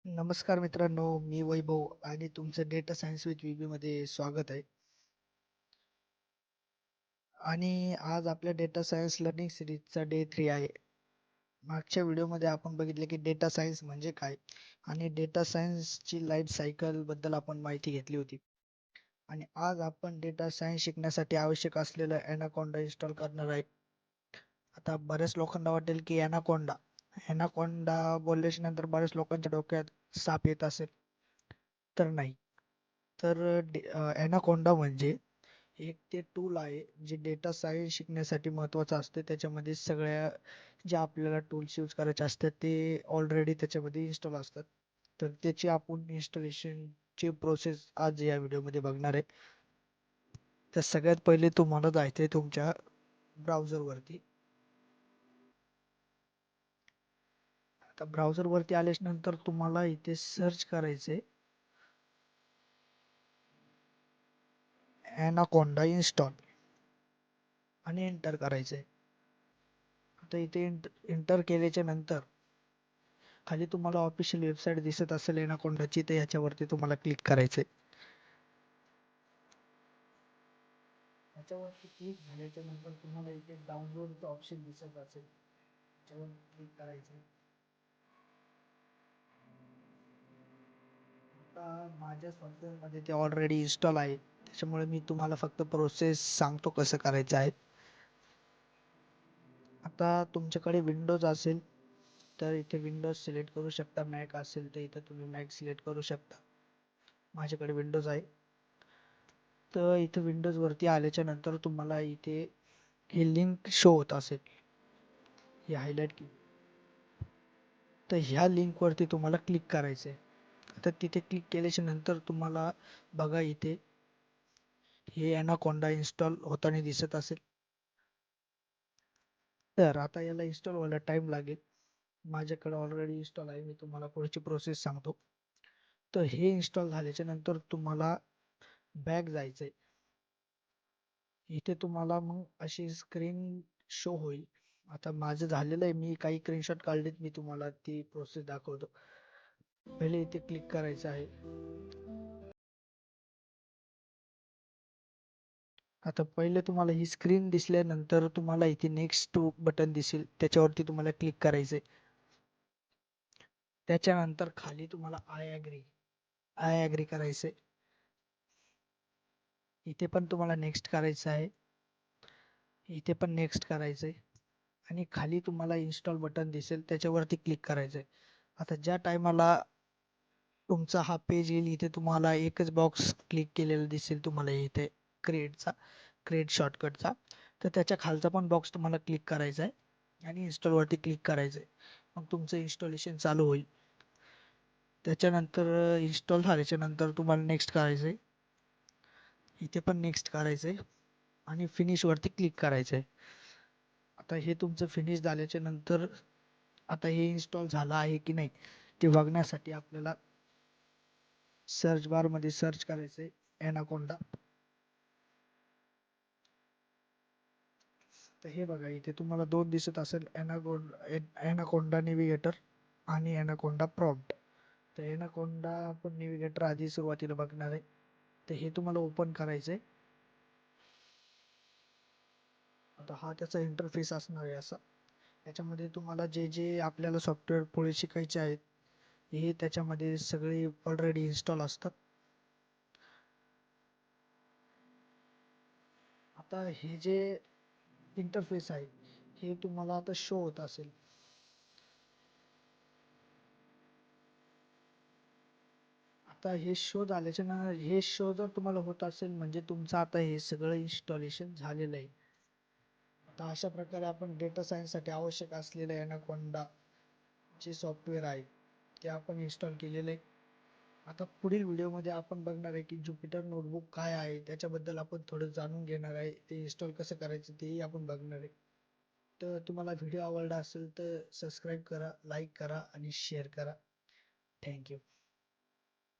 नमस्कार मित्रांनो, मी वैभव आणि तुमचं डेटा सायन्स विथ व्हीबी मध्ये स्वागत आहे. आणि आज आपल्या डेटा सायन्स लर्निंग सिरीजचा डे 3 आहे. मागच्या व्हिडिओमध्ये आपण बघितले की डेटा सायन्स म्हणजे काय आणि डेटा सायन्सची लाईफ सायकल बद्दल आपण माहिती घेतली होती. आणि आज आपण डेटा सायन्स शिकण्यासाठी आवश्यक असलेलं ॲनाकोंडा इन्स्टॉल करणार आहे. आता बऱ्याच लोकांना वाटेल की ॲनाकोंडा ॲनाकोंडा बोलल्याच्या नंतर बऱ्याच लोकांच्या डोक्यात साप येत असेल, तर नाही. तर ॲनाकोंडा म्हणजे एक ते टूल आहे जे डेटा सायन्स शिकण्यासाठी महत्त्वाचं असतं. त्याच्यामध्ये सगळ्या ज्या आपल्याला टूल्स यूज करायचे असतात ते ऑलरेडी त्याच्यामध्ये इन्स्टॉल असतात. तर त्याची आपण इन्स्टॉलेशनची प्रोसेस आज या व्हिडिओमध्ये बघणार आहे. तर सगळ्यात पहिले तुम्हाला जायचं आहे तुमच्या ब्राउझरवरती. आता ब्राउझरवरती आल्याच्या नंतर तुम्हाला इथे सर्च करायचे ॲनाकोंडा इन्स्टॉल आणि एंटर करायचे. आता इथे एंटर केल्याच्या नंतर खाली तुम्हाला ऑफिशियल वेबसाईट दिसत असेल एनाकोंडाची, तर याच्यावरती तुम्हाला क्लिक करायचंय. याच्यावरती क्लिक झाल्याच्या नंतर तुम्हाला इथे डाउनलोडचं ऑप्शन दिसत असेल, त्याच्यावर क्लिक करायचंय. आता माझ्या सॉफ्टवेअरमध्ये ते ऑलरेडी इन्स्टॉल आहे, त्याच्यामुळे मी तुम्हाला फक्त प्रोसेस सांगतो कसं करायचं आहे. आता तुमच्याकडे विंडोज असेल तर इथे विंडोज सिलेक्ट करू शकता, मॅक असेल तर इथे तुम्ही मॅक सिलेक्ट करू शकता. माझ्याकडे विंडोज आहे. तर इथे विंडोज वरती आल्याच्या नंतर तुम्हाला इथे ही लिंक शो होत असेल, ही हायलाइट की, तर ह्या लिंक वरती तुम्हाला क्लिक करायचं आहे. आता तिथे क्लिक केल्याच्या नंतर तुम्हाला बघा इथे हे ॲनाकोंडा इन्स्टॉल होताना दिसत असेल. तर आता याला इन्स्टॉल व्हायला टाइम लागेल. माझ्याकडे ऑलरेडी इन्स्टॉल आहे, मी तुम्हाला पुढची प्रोसेस सांगतो. तर हे इन्स्टॉल झाल्याच्या नंतर तुम्हाला बॅक जायचंय. इथे तुम्हाला मग अशी स्क्रीन शो होईल. आता माझं झालेलं आहे, मी काही स्क्रीनशॉट काढलेत, मी तुम्हाला ती प्रोसेस दाखवतो. पहिले इथे क्लिक करायचं आहे. आता पहिले तुम्हाला ही स्क्रीन दिसल्यानंतर तुम्हाला इथे नेक्स्ट बटन दिसेल, त्याच्यावरती तुम्हाला क्लिक करायचंय. त्याच्यानंतर खाली तुम्हाला आय ॲग्री करायचंय. इथे पण तुम्हाला नेक्स्ट करायचं आहे, इथे पण नेक्स्ट करायचंय आणि खाली तुम्हाला इन्स्टॉल बटन दिसेल, त्याच्यावरती क्लिक करायचंय. आता ज्या टायमाला तुमचा हा पेज येईल, इथे तुम्हाला एकच बॉक्स क्लिक केलेला दिसेल तुम्हाला इथे क्रिएटचा, क्रिएट शॉर्टकटचा. तर त्याच्या खालचा पण बॉक्स तुम्हाला क्लिक करायचा आहे आणि इन्स्टॉलवरती क्लिक करायचं आहे. मग तुमचं इन्स्टॉलेशन चालू होईल. त्याच्यानंतर इन्स्टॉल झाल्याच्या नंतर तुम्हाला नेक्स्ट करायचं आहे, इथे पण नेक्स्ट करायचं आहे आणि फिनिशवरती क्लिक करायचं आहे. आता हे तुमचं फिनिश झाल्याच्या नंतर आता हे इन्स्टॉल झालं आहे की नाही ते बघण्यासाठी आपल्याला सर्च बार मध्ये सर्च करायचंय ॲनाकोंडा. तर हे बघा इथे तुम्हाला दोन दिसत असेल, ॲनाकोंडा नेव्हिगेटर आणि ॲनाकोंडा प्रॉम्प्ट. तर ॲनाकोंडा आपण नेव्हिगेटर आधी सुरुवातीला बघणार आहे. तर हे तुम्हाला ओपन करायचंय. आता हा त्याचा इंटरफेस असणार आहे असा. याच्यामध्ये तुम्हाला जे जे आपल्याला सॉफ्टवेअर पुढे शिकायचे आहेत हे त्याच्यामध्ये सगळे ऑलरेडी इन्स्टॉल असतात. आता हे जे इंटरफेस आहे हे तुम्हाला आता शो होत असेल. आता हे शो झाल्याच्या नंतर हे शो जर तुम्हाला होत असेल म्हणजे तुमचं आता हे सगळं इन्स्टॉलेशन झालेलं आहे. आता अशा प्रकारे आपण डेटा सायन्ससाठी आवश्यक असलेलं ॲनाकोंडा जे सॉफ्टवेअर आहे ते आपण इन्स्टॉल केलेलं आहे. आता पुढील व्हिडिओमध्ये आपण बघणार आहे की ज्युपिटर नोटबुक काय आहे, त्याच्याबद्दल आपण थोडं जाणून घेणार आहे. ते इन्स्टॉल कसं करायचं तेही आपण बघणार आहे. तर तुम्हाला व्हिडिओ आवडला असेल तर सबस्क्राईब करा, लाईक करा आणि शेअर करा. थँक्यू.